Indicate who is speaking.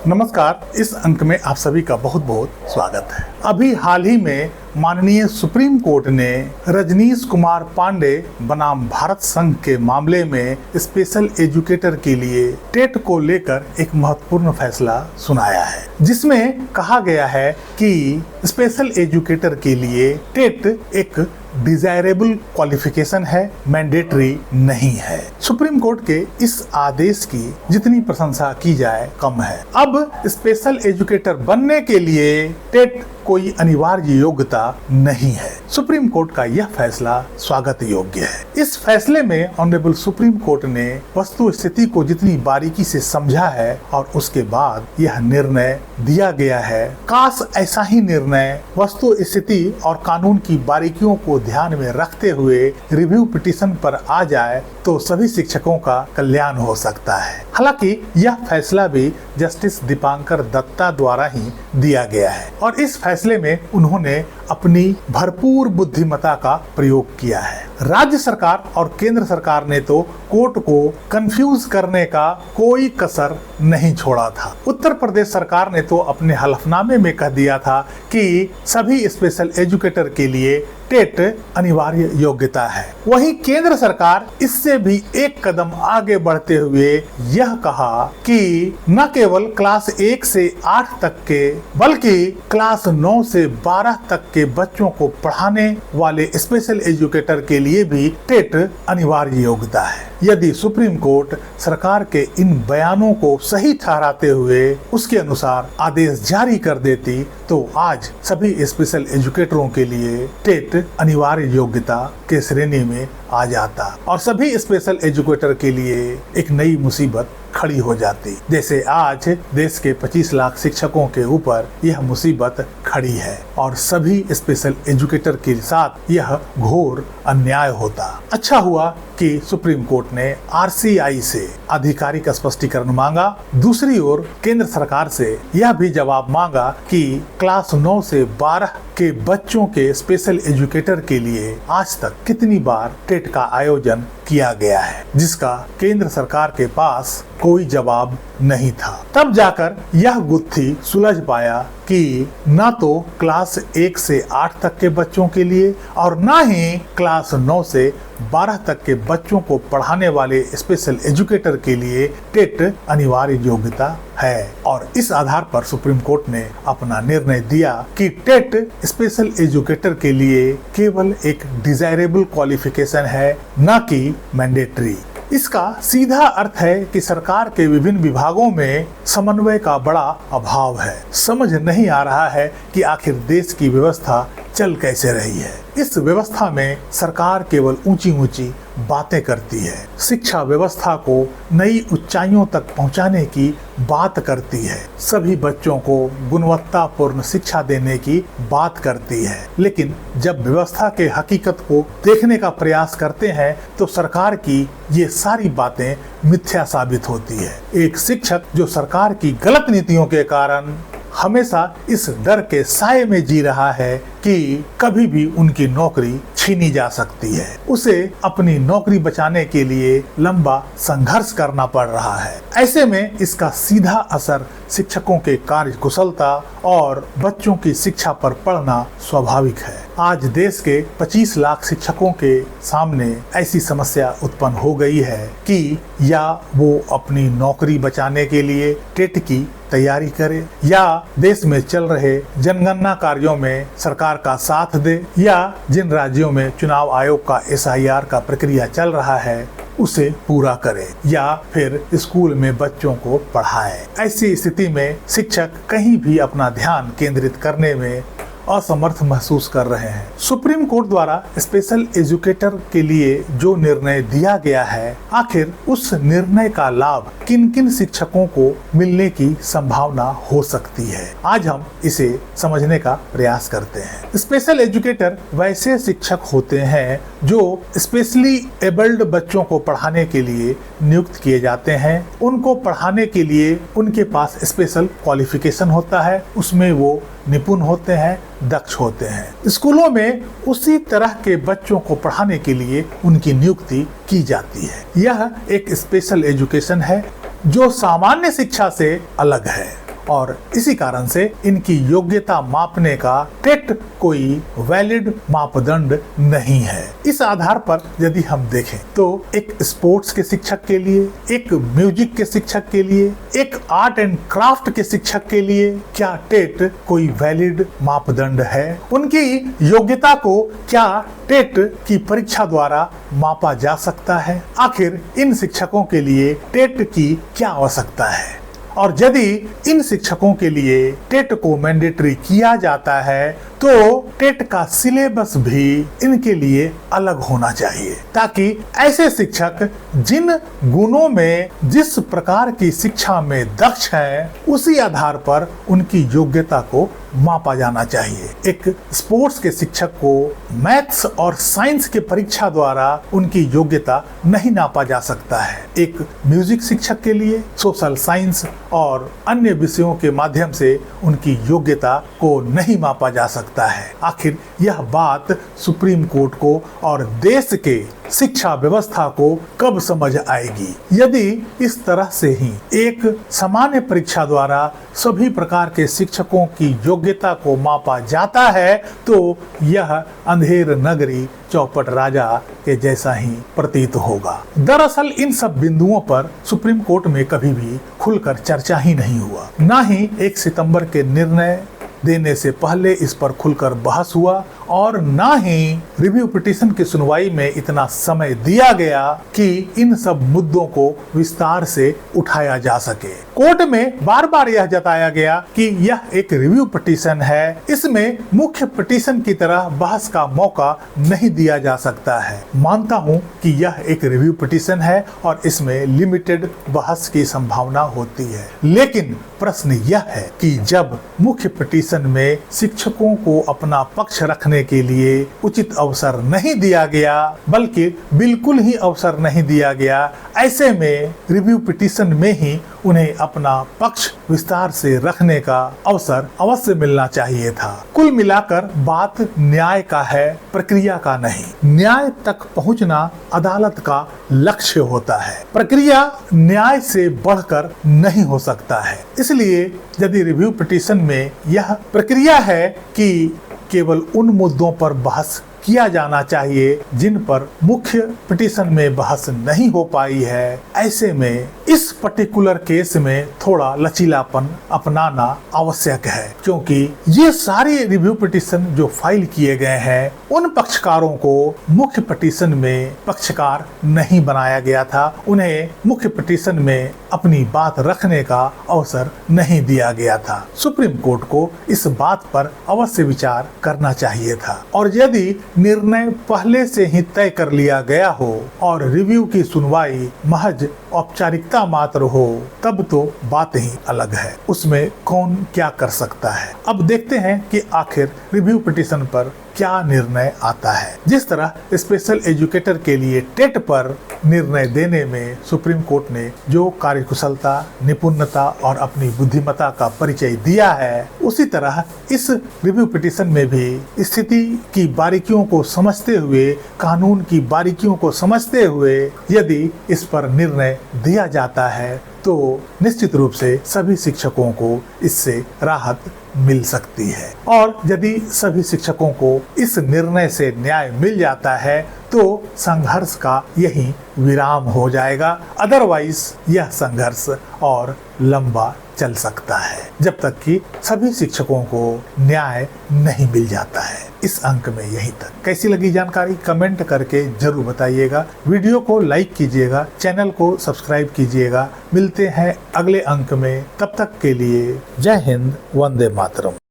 Speaker 1: नमस्कार। इस अंक में आप सभी का बहुत बहुत स्वागत है। अभी हाल ही में माननीय सुप्रीम कोर्ट ने रजनीश कुमार पांडे बनाम भारत संघ के मामले में स्पेशल एजुकेटर के लिए टेट को लेकर एक महत्वपूर्ण फैसला सुनाया है, जिसमें कहा गया है कि स्पेशल एजुकेटर के लिए टेट एक डिजायरेबल क्वालिफिकेशन है, मैंडेटरी नहीं है। सुप्रीम कोर्ट के इस आदेश की जितनी प्रशंसा की जाए कम है। अब स्पेशल एजुकेटर बनने के लिए टेट कोई अनिवार्य योग्यता नहीं है। सुप्रीम कोर्ट का यह फैसला स्वागत योग्य है। इस फैसले में ऑनरेबल सुप्रीम कोर्ट ने वस्तु स्थिति को जितनी बारीकी से समझा है और उसके बाद यह निर्णय दिया गया है, काश ऐसा ही निर्णय वस्तु स्थिति और कानून की बारीकियों को ध्यान में रखते हुए रिव्यू पिटीशन पर आ जाए तो सभी शिक्षकों का कल्याण हो सकता है। हालांकि यह फैसला भी जस्टिस दीपांकर दत्ता द्वारा ही दिया गया है और इस फैसले में उन्होंने अपनी भरपूर बुद्धिमत्ता का प्रयोग किया है। राज्य सरकार और केंद्र सरकार ने तो कोर्ट को कंफ्यूज करने का कोई कसर नहीं छोड़ा था। उत्तर प्रदेश सरकार ने तो अपने हलफनामे में कह दिया था कि सभी स्पेशल एजुकेटर के लिए टेट अनिवार्य योग्यता है। वहीं केंद्र सरकार इससे भी एक कदम आगे बढ़ते हुए यह कहा कि न केवल क्लास 1 से 8 तक के बल्कि क्लास 9 से 12 तक के बच्चों को पढ़ाने वाले स्पेशल एजुकेटर के लिए भी टेट अनिवार्य योग्यता है। यदि सुप्रीम कोर्ट सरकार के इन बयानों को सही ठहराते हुए उसके अनुसार आदेश जारी कर देती तो आज सभी स्पेशल एजुकेटरों के लिए टेट अनिवार्य योग्यता के श्रेणी में आ जाता और सभी स्पेशल एजुकेटर के लिए एक नई मुसीबत खड़ी हो जाती। जैसे आज देश के 25 लाख शिक्षकों के ऊपर यह मुसीबत खड़ी है और सभी स्पेशल एजुकेटर के साथ यह घोर अन्याय होता। अच्छा हुआ कि सुप्रीम कोर्ट ने RCI से आधिकारिक स्पष्टीकरण मांगा। दूसरी ओर केंद्र सरकार से यह भी जवाब मांगा कि क्लास 9 से 12 के बच्चों के स्पेशल एजुकेटर के लिए आज तक कितनी बार टेट का आयोजन किया गया है, जिसका केंद्र सरकार के पास कोई जवाब नहीं था। तब जाकर यह गुत्थी सुलझ पाया कि न तो क्लास 1 से 8 तक के बच्चों के लिए और न ही क्लास 9 से 12 तक के बच्चों को पढ़ाने वाले स्पेशल एजुकेटर के लिए टेट अनिवार्य योग्यता है और इस आधार पर सुप्रीम कोर्ट ने अपना निर्णय दिया कि टेट स्पेशल एजुकेटर के लिए केवल एक डिजायरेबल क्वालिफिकेशन है, न कि मैंडेटरी। इसका सीधा अर्थ है कि सरकार के विभिन्न विभागों में समन्वय का बड़ा अभाव है। समझ नहीं आ रहा है कि आखिर देश की व्यवस्था चल कैसे रही है। इस व्यवस्था में सरकार केवल ऊंची ऊंची बातें करती है, शिक्षा व्यवस्था को नई ऊंचाइयों तक पहुंचाने की बात करती है, सभी बच्चों को गुणवत्तापूर्ण शिक्षा देने की बात करती है, लेकिन जब व्यवस्था के हकीकत को देखने का प्रयास करते हैं तो सरकार की ये सारी बातें मिथ्या साबित होती है। एक शिक्षक जो सरकार की गलत नीतियों के कारण हमेशा इस डर के साए में जी रहा है कि कभी भी उनकी नौकरी छीनी जा सकती है, उसे अपनी नौकरी बचाने के लिए लंबा संघर्ष करना पड़ रहा है। ऐसे में इसका सीधा असर शिक्षकों के कार्य कुशलता और बच्चों की शिक्षा पर पड़ना स्वाभाविक है। आज देश के 25 लाख शिक्षकों के सामने ऐसी समस्या उत्पन्न हो गई है कि या वो अपनी नौकरी बचाने के लिए टेट की तैयारी करे या देश में चल रहे जनगणना कार्यों में सरकार का साथ दे या जिन राज्यों में चुनाव आयोग का SIR का प्रक्रिया चल रहा है उसे पूरा करे या फिर स्कूल में बच्चों को पढ़ाए। ऐसी स्थिति में शिक्षक कहीं भी अपना ध्यान केंद्रित करने में असमर्थ महसूस कर रहे हैं। सुप्रीम कोर्ट द्वारा स्पेशल एजुकेटर के लिए जो निर्णय दिया गया है, आखिर उस निर्णय का लाभ किन किन शिक्षकों को मिलने की संभावना हो सकती है, आज हम इसे समझने का प्रयास करते हैं। स्पेशल एजुकेटर वैसे शिक्षक होते हैं जो स्पेशली एबल्ड बच्चों को पढ़ाने के लिए नियुक्त किए जाते हैं। उनको पढ़ाने के लिए उनके पास स्पेशल क्वालिफिकेशन होता है, उसमें वो निपुण होते हैं, दक्ष होते हैं। स्कूलों में उसी तरह के बच्चों को पढ़ाने के लिए उनकी नियुक्ति की जाती है। यह एक स्पेशल एजुकेशन है जो सामान्य शिक्षा से अलग है और इसी कारण से इनकी योग्यता मापने का टेट कोई वैलिड मापदंड नहीं है। इस आधार पर यदि हम देखें तो एक स्पोर्ट्स के शिक्षक के लिए, एक म्यूजिक के शिक्षक के लिए, एक आर्ट एंड क्राफ्ट के शिक्षक के लिए क्या टेट कोई वैलिड मापदंड है? उनकी योग्यता को क्या टेट की परीक्षा द्वारा मापा जा सकता है? आखिर इन शिक्षकों के लिए टेट की क्या आवश्यकता है? और यदि इन शिक्षकों के लिए टेट को मैंडेटरी किया जाता है तो टेट का सिलेबस भी इनके लिए अलग होना चाहिए, ताकि ऐसे शिक्षक जिन गुणों में जिस प्रकार की शिक्षा में दक्ष हैं उसी आधार पर उनकी योग्यता को मापा जाना चाहिए। एक स्पोर्ट्स के शिक्षक को मैथ्स और साइंस के परीक्षा द्वारा उनकी योग्यता नहीं नापा जा सकता है। एक म्यूजिक शिक्षक के लिए सोशल साइंस और अन्य विषयों के माध्यम से उनकी योग्यता को नहीं मापा जा सकता है। आखिर यह बात सुप्रीम कोर्ट को और देश के शिक्षा व्यवस्था को कब समझ आएगी? यदि इस तरह से ही एक सामान्य परीक्षा द्वारा सभी प्रकार के शिक्षकों की योग्यता को मापा जाता है तो यह अंधेर नगरी चौपट राजा के जैसा ही प्रतीत होगा। दरअसल इन सब बिंदुओं पर सुप्रीम कोर्ट में कभी भी खुलकर चर्चा ही नहीं हुआ, ना ही 1 सितंबर के निर्णय देने से पहले इस पर खुलकर बहस हुआ और ना ही रिव्यू पिटीशन की सुनवाई में इतना समय दिया गया कि इन सब मुद्दों को विस्तार से उठाया जा सके। कोर्ट में बार बार यह जताया गया कि यह एक रिव्यू पिटीशन है, इसमें मुख्य पिटीशन की तरह बहस का मौका नहीं दिया जा सकता है। मानता हूं कि यह एक रिव्यू पिटीशन है और इसमें लिमिटेड बहस की संभावना होती है, लेकिन प्रश्न यह है कि जब मुख्य पिटीशन में शिक्षकों को अपना पक्ष रखने के लिए उचित अवसर नहीं दिया गया, बल्कि बिल्कुल ही अवसर नहीं दिया गया, ऐसे में रिव्यू पिटीशन में ही उन्हें अपना पक्ष विस्तार से रखने का अवसर अवश्य मिलना चाहिए था। कुल मिलाकर बात न्याय का है, प्रक्रिया का नहीं। न्याय तक पहुंचना अदालत का लक्ष्य होता है, प्रक्रिया न्याय से बढ़कर नहीं हो सकता है। इसलिए यदि रिव्यू पिटीशन में यह प्रक्रिया है कि केवल उन मुद्दों पर बहस किया जाना चाहिए जिन पर मुख्य पिटीशन में बहस नहीं हो पाई है, ऐसे में इस पर्टिकुलर केस में थोड़ा लचीलापन अपनाना आवश्यक है, क्योंकि ये सारे रिव्यू पिटीशन जो फाइल किए गए हैं उन पक्षकारों को मुख्य पिटीशन में पक्षकार नहीं बनाया गया था, उन्हें मुख्य पिटीशन में अपनी बात रखने का अवसर नहीं दिया गया था। सुप्रीम कोर्ट को इस बात पर अवश्य विचार करना चाहिए था, और यदि निर्णय पहले से ही तय कर लिया गया हो और रिव्यू की सुनवाई महज औपचारिकता मात्र हो तब तो बात ही अलग है, उसमें कौन क्या कर सकता है। अब देखते हैं कि आखिर रिव्यू पिटीशन पर क्या निर्णय आता है। जिस तरह स्पेशल एजुकेटर के लिए टेट पर निर्णय देने में सुप्रीम कोर्ट ने जो कार्यकुशलता, निपुणता और अपनी बुद्धिमत्ता का परिचय दिया है, उसी तरह इस रिव्यू पिटीशन में भी स्थिति की बारीकियों को समझते हुए, कानून की बारीकियों को समझते हुए यदि इस पर निर्णय दिया जाता है तो निश्चित रूप से सभी शिक्षकों को इससे राहत मिल सकती है। और यदि सभी शिक्षकों को इस निर्णय से न्याय मिल जाता है तो संघर्ष का यही विराम हो जाएगा, अदरवाइज यह संघर्ष और लंबा चल सकता है जब तक कि सभी शिक्षकों को न्याय नहीं मिल जाता है। इस अंक में यही तक। कैसी लगी जानकारी कमेंट करके जरूर बताइएगा। वीडियो को लाइक कीजिएगा, चैनल को सब्सक्राइब कीजिएगा। मिलते हैं अगले अंक में, तब तक के लिए जय हिंद, वंदे मातरम।